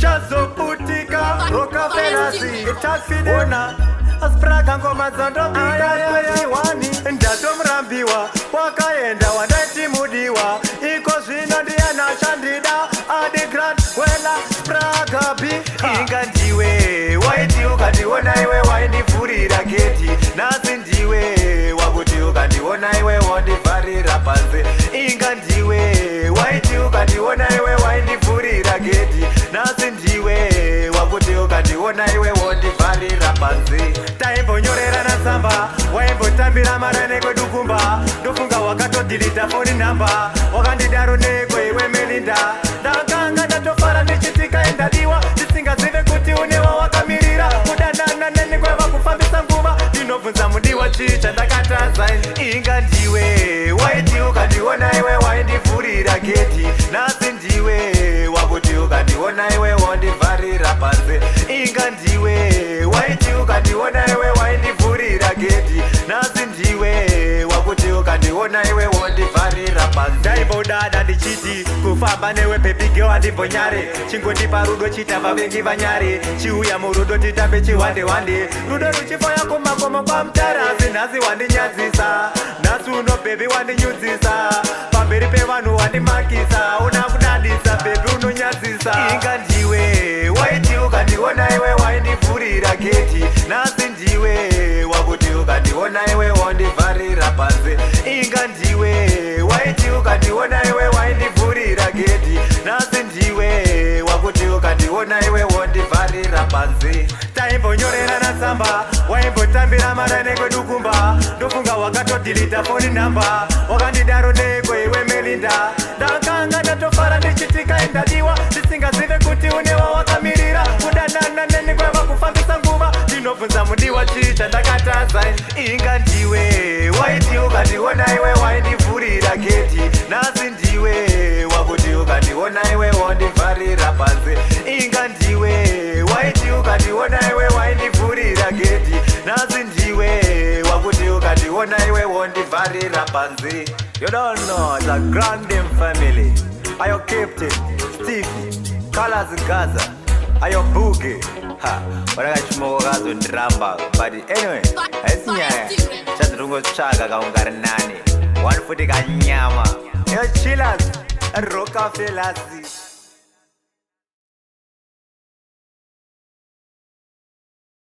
Chazoputika Rockefellersi Itafidona Aspraga ngoma zandopika wani ndatomrambiwa wakaenda wandatimudiwa iko zvino ndiyana chandida adi grand wela spraga b inga ndiwe waiti ukandiona iwe waindivhurira geti nasi ndiwe wakuti ukandiona iwe wandivharira panze inga ndiwe waiti ukandiona iwe waindivhurira geti nasi ndiwe wakuti ukandiona iwe wandivharira panze taimbonyorerana tsamba waimbotambira marane kwedukumba ndofunga wakatodhilita foni namba wakandidaro nekwe iwe melinda ndakanga ndatofara ndichitika endadiwa ndisingazive kuti unewa wakamirira kudanana neni kweva kufambisa nguva ndinobvunza mudiwa chii chandakataza inga ndiwe waiti ukandiona iwe waindivhurira geti nasi ndiwe wakuti ukandiona iwe wandivharira panze inga ndiwe waiti ukandiona iwe waindivhurira geti nasi ndiwe wakuti ukandiona iwe wandivharira panze ndaimbodada ndichiti kufamba newe bebige wandimbonyare chingondipa rudo chitamba vengi vanyare chiuya murudo titambe chiwande rudo ruchifaya kumakomo kwamutarazi nhasi wandinyadzisa nhasi uno bhebi wandinyudzisa pamberi pevanhu wandimakisa una kudadisa bhebi unonyadzisa inga ndiwe waiti ukandiona iwe waindivhurira geti nasi ndiwe wakuti ukandiona iwe wandivharira panze inga ndiwe waiti ukandiona iwe waindivhurira geti nasi ndiwe wakuti ukandiona iwe wandivharira panze taimbonyorerana tsamba waimbotambira marane kwedukumba ndofunga wakatodhilita foni namba wakandidaro nekwe iwe melinda ndakanga ndatofara ndichitika endadiwa ndisingazive kuti unewa wakamirira kudanana neni kweva kufambisa nguva ndinobvunza mudiwa chii chandakataza inga ndiwe waiti ukandiona iwe waindivhurira geti nasi ndiwe wakuti ukandiona iwe wandivharira panze inga ndiwe waiti ukandiona iwe waindivhurira geti nasi ndiwe wakuti ukandiona iwe wandivharira panze. You don't know, it's a grand family. Ayo Captain, Stevie, Colors Gaza, Ayo Boogie. Ha, wakachimoko kazo ndiramba. But anyway, esinyaya chatirungo tsvaga kaungari nani 140 kanyama. Yo chillers, Rockefellers.